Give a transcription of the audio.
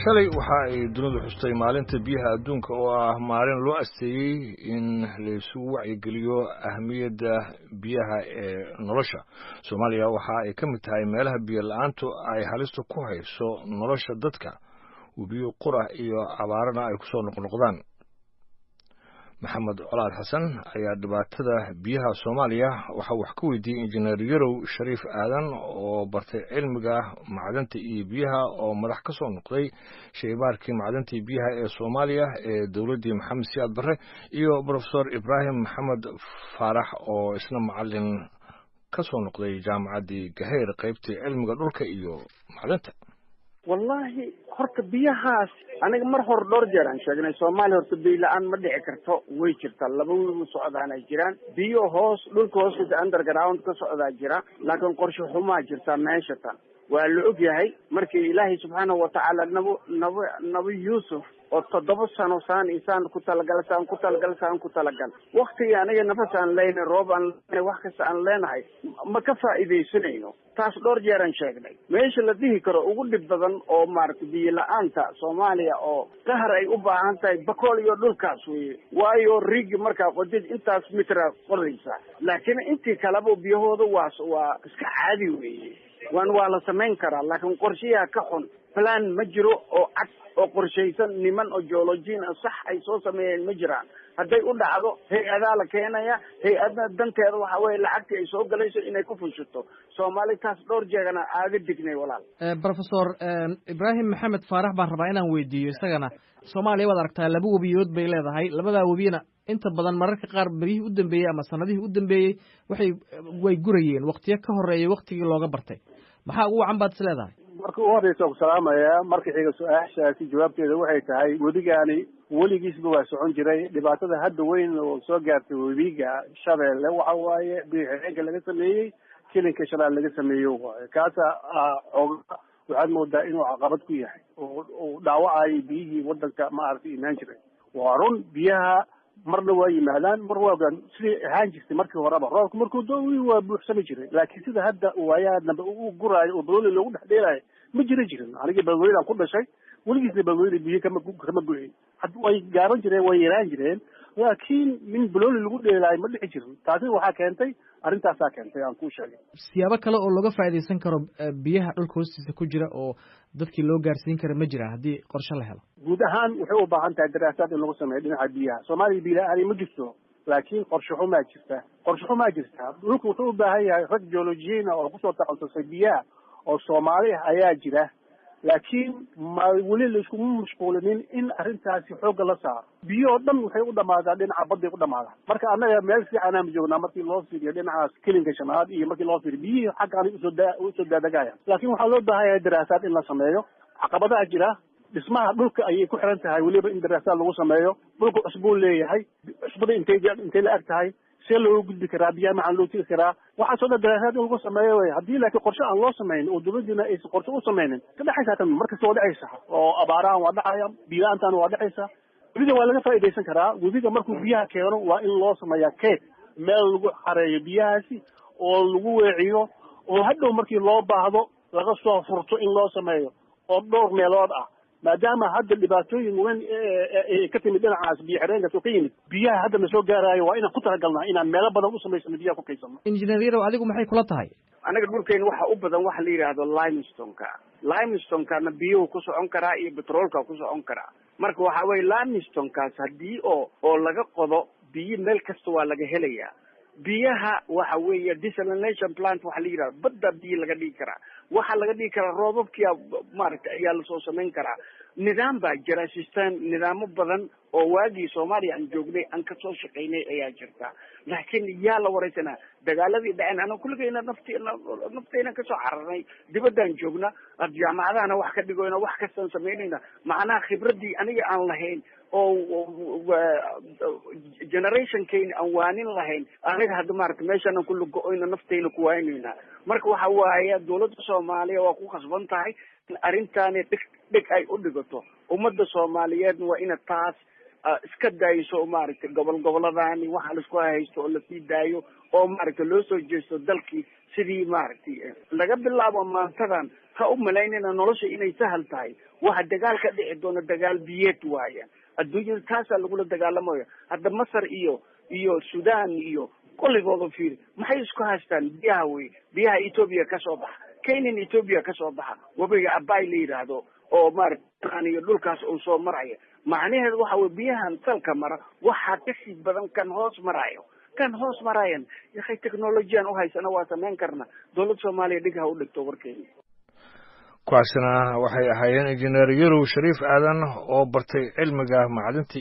shalay waxa ay dunidu xustay maalinta biyaha adduunka oo ah maalin loo asteeyay in la isugu wacyigeliyo ahmiyadda biyaha ee nolosha. Soomaaliya waxa ay ka mid tahay meelaha biyo la'aantu ay halista ku hayso nolosha dadka, biyo qura iyo abaarana ay ku soo noqnoqdaan. maxamed colaad xasan ayaa dhibaatada biyaha Soomaaliya waxa wax ka weydiiyay injineer Yarow Shariif Aadan oo bartay cilmiga macdanta iyo biyaha oo madax ka soo noqday shaybaarkii macdanta iyo biyaha ee Soomaaliya ee dawladda Maxamed Siyaad Barre, iyo Professor Ibrahim Maxamed Faarax oo isna macallin ka soo noqday jaamacaddii Gaheer qaybtii cilmiga dhulka iyo macdanta. والله horta biyahaas aniga mar hor dhowr jeer aan sheegnay Soomaaliya horta biyo la'aan ma dhici karto, way jirtaa laba wiil socdaan ay jiraan biyo hoos dhulka hoostiisa underground ka socdaa jira, laakiin qorshe xumaa jirta meesha tan waa la og yahay. markii Ilaahay subxaanahu wa ta'ala nabi Yuusuf oo 7 sano insaan ku talagal waqtiga aniga nafasaan leeyahay roob aan wax kasta aan leenahay ma ka faa'iideysanayno. taas dhowr jeer aan sheegnay meesha la dhihi karo ugu dhib badan oo maartay biyo la'aanta Soomaaliya oo qahar ay u baahan tahay bakool iyo dhulkaas weeye, waayo rig markaa qodid intaas mitra qoraysa, laakiin intii kaleba biyahooda waa iska caadi weeye. waa la samayn karaa, laakiin qorshaha ka xun plan ma jiro oo cad oo qorshaysan niman oo geologian sax ay soo sameeyeen ma jiraan. hadday u dhacdo hay-adaa la keenaya, hay-adna danteeda waxa weeye lacagtii ay soo galayso inay ku funshato. Soomaali taas dhowr jeegana aaga dignay walaal. Professor Ibrahim Maxamed Faarax baan rabaa inaan weydiiyo isagana. Soomaaliya waad aragtaa laba webiyood bay leedahay, labadaa webiyana inta badan mararka qaar berihii u dambeeyey ama sanadihii u dambeeyey way gurayeen waqtiyo ka horeeyay waqtigii looga bartay. maxaa ugu wacan baad is leedahay? marka u horeysa ku salaamaya, marka xiga su'aashaasi jawaabteeda waxay tahay webigaani weligiisba waa socon jiray. dhibaatada hadda weyn oo soo gaartay webiga Shabeelle waxa waaye biyo-xireenka laga sameeyey, kilinka shanaad laga sameeyo waaye. kaasa waxaad moodaa inuu caqabad ku yahay oo dhaawacay biyihii wadanka maaragtay imaan jiray. waa run biyaha marna waa yimaadaan mar waagan sidii ahaan jirtay markii horeba roobka markuu doowi waa buuxsami jiray, laakiin sida hadda waayaadnaba u guraayo oo balweli loogu dhex dheelaayo ma jirin. aniga balwelidan ku dhashay weligiisna balweli biyo kama go-in. way gaaban jireen, way yaraan jireen, laakiin min balweli lagu dheelaayo ma dhici jirin. taasi waxaa keentay arrintaasaa keentay aan kuu sheegay. siyaabo kale oo looga faa'iidaysan karo biyaha dhulka hoostiisa ku jira oo dadkii loo gaarsiin kara ma jiraan haddii qorshe la helo? guud ahaan waxay u baahan tahay daraasaad in lagu sameeyo dhinaca biyaha. Soomaaliya biyo la'aan ma jirto, laakiin qorshe xumaa jirta. dhulku wuxuu u baahan yahay rag geologiyiin oo kusoo takhasusay biyaha oo Soomaali ayaa jira, laakiin ma weli la isku mashquulinin in arrintaasi xoogga la saaro. biyo oo dhan waxay u dhamaadaan dhinaca badda u dhamaadaan. marka annaga meel fiican aan joognaa markii loo fiiriyo dhinacaas kilinka shanaad iyo markii loo fiiriyo biyihii xaggaan usoo daadagayaan. laakiin waxaa loo baahan yahay daraasaad in la sameeyo. caqabadaha jira dhismaha dhulka ayay ku xiran tahay weliba in daraasaad lagu sameeyo. dhulka cusbuu leeyahay, cusbada intay la eg tahay, see looga gudbi karaa, biyaha maxaa loo tiri karaa, waxaasoo dhan daraasaad in lagu sameeyo wey. haddii laakiin qorshe aan loo samaynin oo dawladdiina aysan qorshe u samaynin ka dhexaysa tan markasta waa dhacaysa oo abaarahan waa dhacaya, biyo la'aantaana waa dhacaysa. webiga waa laga faa'iidaysan karaa. webiga markuu biyaha keeno waa in loo sameeyaa keed, meel lagu xareeyo biyahaasi oo lagu weeciyo oo hadhow markii loo baahdo laga soo furto in loo sameeyo oo dhowr meelood ah. maadaama hadda dhibaatooyin weyn ka timid dhinacaas biyo xireenkaas oo ka yimid biyaha hadda na soo gaaraayo, waa inaan ku talagalnaa inaan meelo badan u samaysano biyaha ku kaysano. Injineer Yarow, adigu maxay kula tahay? anaga dhulkeena waxa u badan waxa la yiraahdo limestone-kana biyuhu ku socon karaa iyo petroolka ku socon karaa. marka waxa weeye limestone-kaas haddii oo laga qodo biyo meel kasta waa laga helayaa. biyaha waxa weeye desalination plant waxa la yiraahdo badda biyo laga dhigi karaa, waxa laga dhigi karaa roobabkii maaragtay ayaa la soo samayn karaa. nidaam baa jira, system nidaamo badan oo waagii Soomaaliya aan joognay aan ka soo shaqaynay ayaa jirta, laakiin yaa la wareysanaa dagaaladii dhaceen ana kulligayna nafteena ka soo cararnay, dibadaan joogna, jaamacadahana wax ka dhigoyna wax kastaan samaynayna. macnaha khibradii aniga aan lahayn oo generationkeena aan waanin lahayn aniga hadda maaragtay meeshaan aan kulli go-oyna nafteyna ku waaynayna. marka waxa waaye dawladda Soomaaliya waa ku khasban tahay in arrintaani dheg ay u dhigato. ummadda Soomaaliyeedna waa ina taas iska dayso maaragtay goboladani waxa la isku haysto oo lasii daayo oo maaragtay loo soo jeesto dalkii sidii maaragtay laga bilaabo maantadan ha u malaynayna nolosha inay sahal tahay waxa dagaal ka dhici doona dagaal biyeed waaya adduunyada taasaa lagula dagaalamayo hadda masar iyo sudan iyo kulligooda fiir maxay isku haystaan biyaha wey biyaha Ethiopia ka soo baxa Kenyan Ethiopia ka soo baxa wabiga Abay la yiraahdo oo maaragtay iyo dhulkaas uu soo maraya macnaheedu waxa way biyahan salka mara waxa ka sii badan kan hoos marayan yaxay technology-an u haysana waa sameyn karna dawladda Soomaaliya dhigaha u dhigto warkeena kuwaasna waxay ahaayeen injineer Yarow Shariif Aadan oo bartay cilmiga macdinta